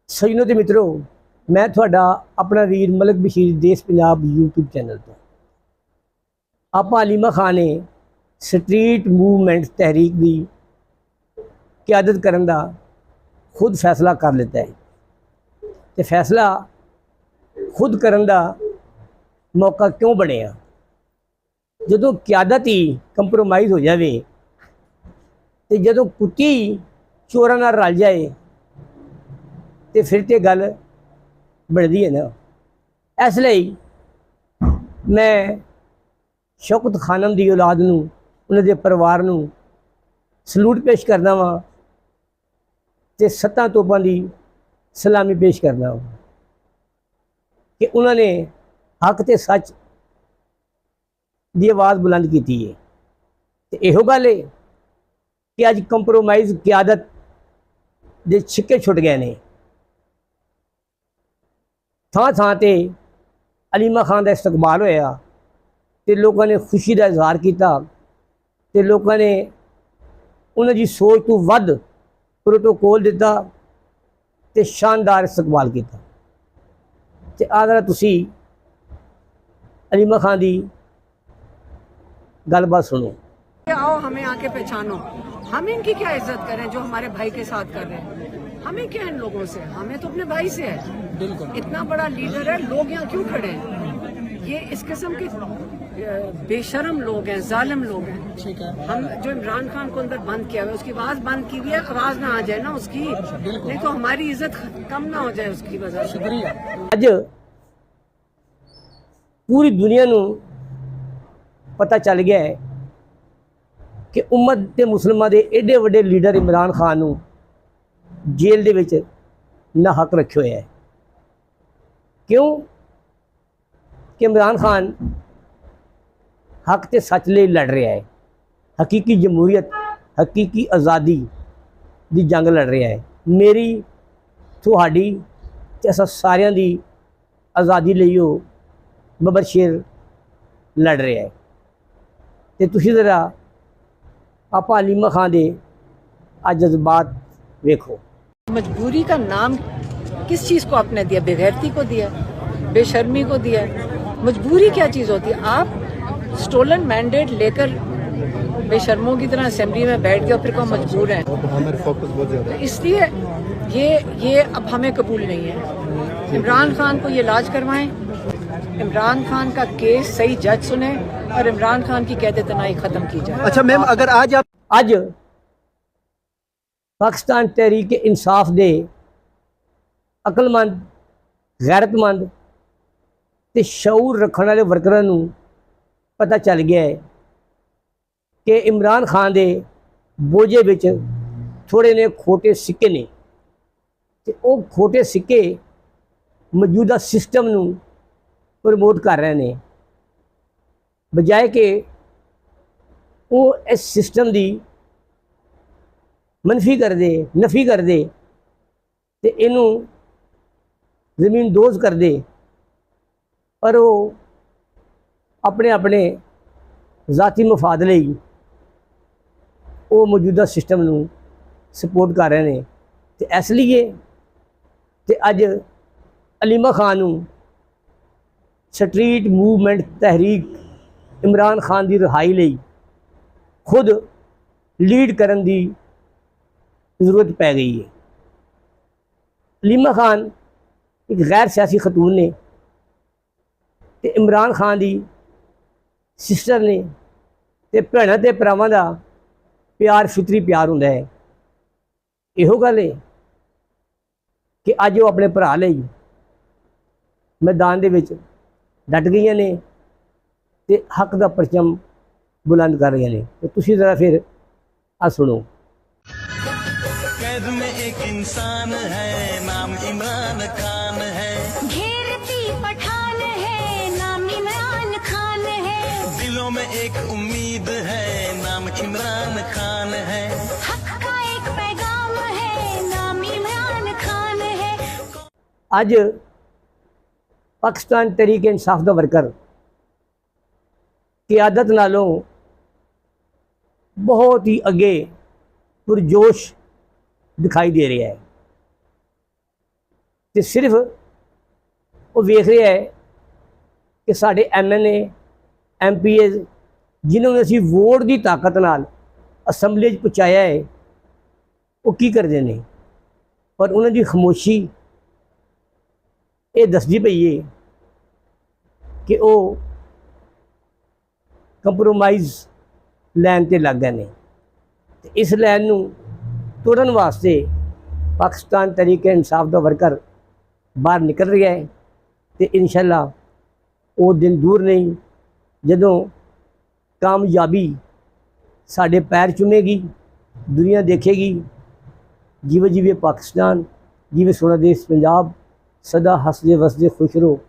ਸੱਜਣੋ ਤੇ ਮਿੱਤਰੋ, मैं ਤੁਹਾਡਾ अपना वीर मलिक बशीर देश पंजाब यूट्यूब चैनल तो आप हलीमा खान ने स्ट्रीट मूवमेंट तहरीक की क्यादत करने का खुद फैसला कर लेता है। तो फैसला खुद करने का मौका क्यों बनया? जो क्यादत ही कंप्रोमाइज़ हो जाए तो जो कुत्ती चोरां नाल रल जाए तो फिर तो गल बनती है ना। इसलिए मैं शौकत खानम की औलाद नूं, उन्हां दे परिवार नूं सलूट पेश करना वा ते 7 तोपां की सलामी पेश करना वा कि उन्होंने हक ते सच की आवाज़ बुलंद की है। तो इहो गल है कि अज कंप्रोमाइज़ क्यादत दे छिक्के छुट गए ने। थां थां ते हलीमा खान का इस्तकबाल होया ते लोगों ने खुशी का इजहार किया ते लोगों ने उन्होंने सोच तो वध प्रोटोकॉल दिता ते शानदार इस्तकबाल किया। ते आदरा तुसी हलीमा खान की गलबात सुनो। आओ हमें आके पहचानो, हम इनकी क्या इज्जत करें जो हमारे भाई के साथ कर रहे हैं। हमें क्या इन लोगों से, हमें तो अपने भाई से है। बिल्कुल, इतना बड़ा लीडर है, लोग यहाँ क्यों खड़े हैं? ये इस किस्म के बेशरम लोग हैं, जालिम लोग हैं। ठीक है, हम जो इमरान खान को अंदर बंद किया हुआ है, उसकी आवाज बंद की हुई है, आवाज ना आ जाए ना उसकी, नहीं तो हमारी इज्जत कम ना हो जाए उसकी वजह से। अज पूरी दुनिया नू पता चल गया है कि उम्मत के मुसलमान के एडे वड्डे लीडर इमरान खान नू जेल दे विच ना हक रखे हुए है। क्यों कि इमरान खान हक ते सच ले लड़ रहा है, हकीकी जमहूरीयत, हकीकी आज़ादी की जंग लड़ रहा है। मेरी तुहाडी ते असां सारियां दी आज़ादी लई ओ बबर शेर लड़ रहा है। तो तुसीं ज़रा आप हलीमा खान दे आ जज्बात वेखो। मजबूरी का नाम किस चीज को आपने दिया? बेगैरती को दिया, बेशर्मी को दिया। मजबूरी क्या चीज होती है? आप स्टोलन मैंडेट लेकर बेशर्मों की तरह असेंबली में बैठ गए और फिर कौन मजबूर है? तो इसलिए ये अब हमें कबूल नहीं है। इमरान खान को ये इलाज करवाएं, इमरान खान का केस सही जज सुने और इमरान खान की कैद तनाई खत्म की जाए। अच्छा मैम, अगर आज पाकिस्तान तहरीक इंसाफ दे अकलमंद, गैरतमंद ते शऊर रखने वाले वर्करां नूं पता चल गया है कि इमरान खान दे बोझे विच थोड़े ने खोटे सिक्के ने ते वो खोटे सिक्के मौजूदा सिस्टम नूं प्रमोट कर रहे हैं, बजाय कि वो इस सिस्टम की नफी कर दे ते इनू जमीन दोज कर दे, पर वो अपने अपने जाती मफाद लई वो मौजूदा सिस्टम नू सपोर्ट कर रहे हैं। तो इसलिए तो अज हलीमा खान नू स्ट्रीट मूवमेंट तहरीक इमरान खान की रिहाई लई खुद लीड करने की जरूरत पै गई है। हलीमा खान एक गैर सियासी खतून ने ते इमरान खान की सिस्टर ने ते भैणां ते भरावां दा प्यार फितरी प्यार हुंदा है। इहो गल है कि अज वो अपने भरा लई मैदान दे विच डट गई ने ते हक का परचम बुलंद कर रही ने। तो तुसीं जरा फिर आ सुनो। कैद में एक इंसान है, नाम इमरान खान है। घेरती पठान है, नाम इमरान खान है। दिलों में एक उम्मीद है, नाम इमरान खान है। हक का एक पैगाम है, नाम इमरान खान है। अज पाकिस्तान तहरीक इंसाफ का वर्कर क्यादत नालों बहुत ही अगे पुरजोश दिखाई दे रहा है। ਤੇ ਸਿਰਫ ਉਹ ਵੇਖ ਰਿਹਾ ਹੈ ਕਿ ਸਾਡੇ MNA MPs ਜਿਨ੍ਹਾਂ ਨੂੰ ਅਸੀਂ ਵੋਟ ਦੀ ਤਾਕਤ ਨਾਲ ਅਸੈਂਬਲੀ 'ਚ ਪਹੁੰਚਾਇਆ ਹੈ ਉਹ ਕੀ ਕਰਦੇ ਨੇ। ਪਰ ਉਹਨਾਂ ਦੀ ਖਾਮੋਸ਼ੀ ਇਹ ਦੱਸਦੀ ਪਈ ਹੈ ਕਿ ਉਹ ਕੰਪਰੋਮਾਈਜ਼ ਲੈਣ 'ਤੇ ਲੱਗ ਗਏ ਨੇ। ਤੇ ਇਸ ਲਾਈਨ ਨੂੰ ਤੋੜਨ ਵਾਸਤੇ ਪਾਕਿਸਤਾਨ ਤਹਿਰੀਕ ਇਨਸਾਫ ਦਾ ਵਰਕਰ ਬਾਹਰ ਨਿਕਲ ਰਿਹਾ ਹੈ ਤੇ ਇਨਸ਼ਾਅੱਲਾ ਉਹ ਦਿਨ ਦੂਰ ਨਹੀਂ ਜਦੋਂ ਕਾਮਯਾਬੀ ਸਾਡੇ ਪੈਰ ਚੁੰਮੇਗੀ, ਦੁਨੀਆ ਦੇਖੇਗੀ ਜਿਵੇਂ ਜਿਵੇਂ ਪਾਕਿਸਤਾਨ, ਜਿਵੇਂ ਸੋਹਣਾ ਦੇਸ਼ ਪੰਜਾਬ ਸਦਾ ਹੱਸਦੇ ਵਸਦੇ ਖੁਸ਼ ਰਹੋ।